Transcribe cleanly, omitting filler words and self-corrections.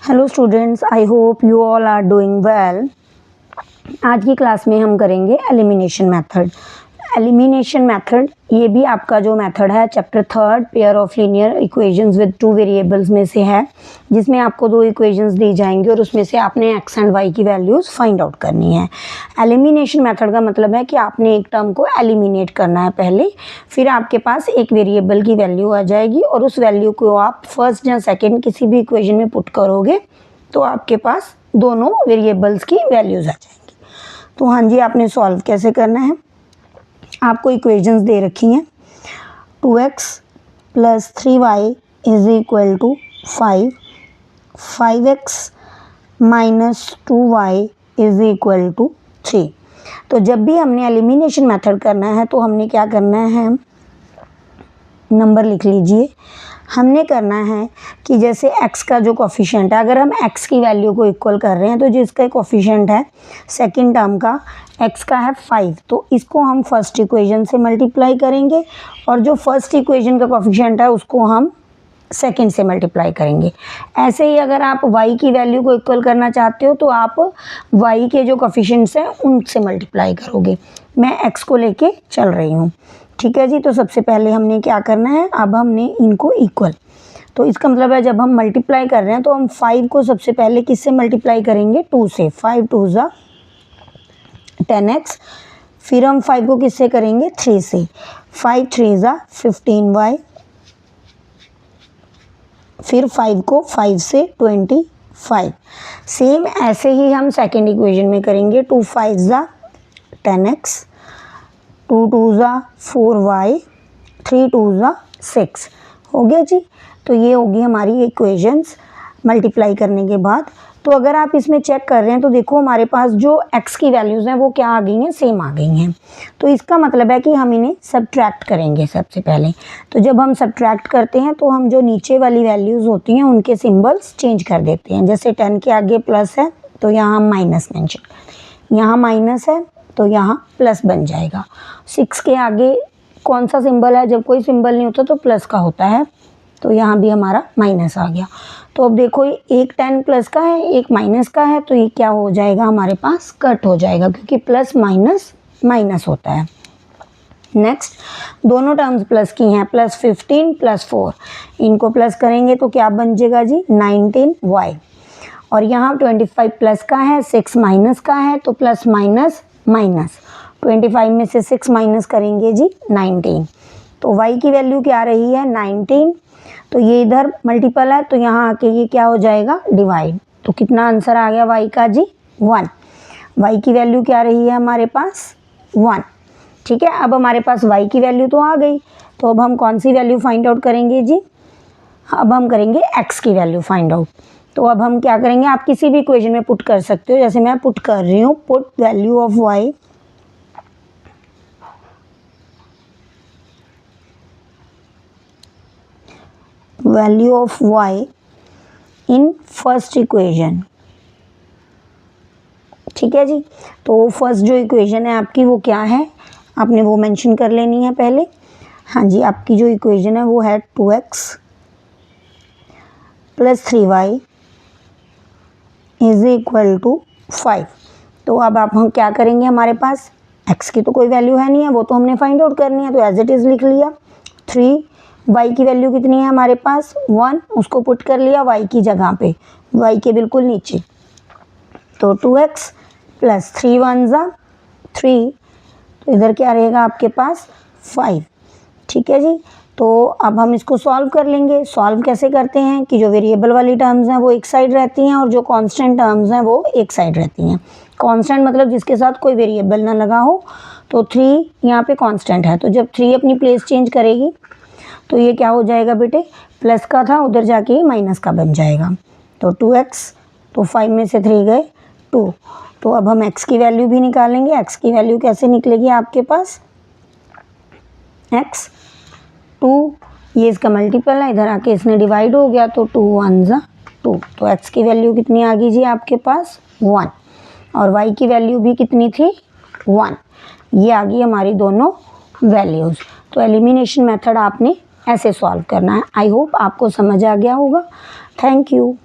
Hello students, I hope you all are doing well. आज की class में हम करेंगे एलिमिनेशन मेथड। एलिमिनेशन मेथड ये भी आपका जो मेथड है chapter 3 pair of linear equations with two variables में से है, जिसमें आपको दो इक्वेशंस दी जाएंगी और उसमें से आपने एक्स एंड वाई की वैल्यूज़ फाइंड आउट करनी है। एलिमिनेशन मेथड का मतलब है कि आपने एक टर्म को एलिमिनेट करना है पहले, फिर आपके पास एक वेरिएबल की वैल्यू आ जाएगी और उस वैल्यू को आप फर्स्ट या सेकेंड किसी भी इक्वेशन में पुट करोगे तो आपके पास दोनों वेरिएबल्स की वैल्यूज़ आ जाएंगी। तो हाँ जी, आपने सॉल्व कैसे करना है। आपको इक्वेशंस दे रखी हैं 2x + 3y = 5, 5x - 2y = 3। तो जब भी हमने एलिमिनेशन मेथड करना है तो हमने क्या करना है, नंबर लिख लीजिए। हमने करना है कि जैसे x का जो कोफिशिएंट है, अगर हम x की वैल्यू को इक्वल कर रहे हैं तो जिसका कोफिशिएंट है सेकंड टर्म का x का है 5, तो इसको हम फर्स्ट इक्वेशन से मल्टीप्लाई करेंगे और जो फर्स्ट इक्वेशन का कोफिशिएंट है उसको हम सेकंड से मल्टीप्लाई करेंगे। ऐसे ही अगर आप y की वैल्यू को इक्वल करना चाहते हो तो आप y के जो कोफिशिएंट्स हैं उनसे मल्टीप्लाई करोगे। मैं x को लेके चल रही हूँ, ठीक है जी। तो सबसे पहले हमने क्या करना है, अब हमने इनको इक्वल, तो इसका मतलब है जब हम मल्टीप्लाई कर रहे हैं तो हम 5 को सबसे पहले किससे मल्टीप्लाई करेंगे, 2 से। 5 2 ज़ा 10x, फिर हम 5 को किससे करेंगे, 3 से। 5 3 ज़ा 15y, फिर 5 को 5 से 25। सेम ऐसे ही हम सेकेंड इक्वेशन में करेंगे। 2 5 ज़ा 10x, 2 2 ज़ा 4y, 3 2 ज़ा 6। हो गया जी। तो ये होगी हमारी इक्वेशंस मल्टीप्लाई करने के बाद। तो अगर आप इसमें चेक कर रहे हैं तो देखो हमारे पास जो x की वैल्यूज़ हैं वो क्या आ गई हैं, सेम आ गई हैं। तो इसका मतलब है कि हम इन्हें सब्ट्रैक्ट करेंगे सबसे पहले। तो जब हम सब्ट्रैक्ट करते हैं तो हम जो नीचे वाली वैल्यूज़ होती हैं उनके सिंबल्स चेंज कर देते हैं। जैसे 10 के आगे प्लस है तो यहाँ हम माइनस मेंशन कर दें, यहाँ माइनस है तो यहाँ प्लस बन जाएगा। 6 के आगे कौन सा सिंबल है, जब कोई सिंबल नहीं होता तो प्लस का होता है, तो यहाँ भी हमारा माइनस आ गया। तो अब देखो एक 10 प्लस का है, एक माइनस का है, तो ये क्या हो जाएगा, हमारे पास कट हो जाएगा क्योंकि प्लस माइनस माइनस होता है। नेक्स्ट दोनों टर्म्स प्लस की हैं, +15 + 4, इनको प्लस करेंगे तो क्या बन जाएगा जी, 19y। और यहाँ 25 प्लस का है, 6 माइनस का है, तो प्लस माइनस माइनस 25 में से 6 माइनस करेंगे जी 19। तो y की वैल्यू क्या रही है, 19। तो ये इधर मल्टीपल है तो यहाँ आके ये क्या हो जाएगा, डिवाइड। तो कितना आंसर आ गया y का जी, 1। y की वैल्यू क्या रही है हमारे पास, 1। ठीक है, अब हमारे पास y की वैल्यू तो आ गई, तो अब हम कौन सी वैल्यू फाइंड आउट करेंगे जी, अब हम करेंगे x की वैल्यू फाइंड आउट। तो अब हम क्या करेंगे, आप किसी भी इक्वेशन में पुट कर सकते हो, जैसे मैं पुट कर रही हूँ, put value of y in first equation. ठीक है जी। तो फर्स्ट जो इक्वेशन है आपकी वो क्या है, आपने वो मेंशन कर लेनी है पहले। हाँ जी, आपकी जो इक्वेशन है वो है 2x + 3y = 5। तो अब आप हम क्या करेंगे, हमारे पास x की तो कोई वैल्यू है नहीं है, वो तो हमने फाइंड आउट करनी है, तो एज इट इज़ लिख लिया। 3y की वैल्यू कितनी है हमारे पास, 1, उसको पुट कर लिया y की जगह पे, y के बिल्कुल नीचे। तो 2x + 3 1 ज़ा 3, तो इधर क्या रहेगा आपके पास 5। ठीक है जी। तो अब हम इसको सॉल्व कर लेंगे। सॉल्व कैसे करते हैं कि जो वेरिएबल वाली टर्म्स हैं वो एक साइड रहती हैं और जो कांस्टेंट टर्म्स हैं वो एक साइड रहती हैं। कांस्टेंट मतलब जिसके साथ कोई वेरिएबल ना लगा हो। तो 3 यहाँ पे कांस्टेंट है, तो जब 3 अपनी प्लेस चेंज करेगी तो ये क्या हो जाएगा बेटे, प्लस का था उधर जाके माइनस का बन जाएगा। तो 2x, तो 5 में से 3 गए 2। तो अब हम x की वैल्यू भी निकालेंगे। x की वैल्यू कैसे निकलेगी आपके पास, x 2, ये इसका मल्टीपल है, इधर आके इसने डिवाइड हो गया, तो 2 1 ज़ा 2। तो x की वैल्यू कितनी आ गई जी आपके पास, 1। और y की वैल्यू भी कितनी थी, 1। ये आ गई हमारी दोनों वैल्यूज़। तो एलिमिनेशन मेथड आपने ऐसे सॉल्व करना है। आई होप आपको समझ आ गया होगा। Thank you.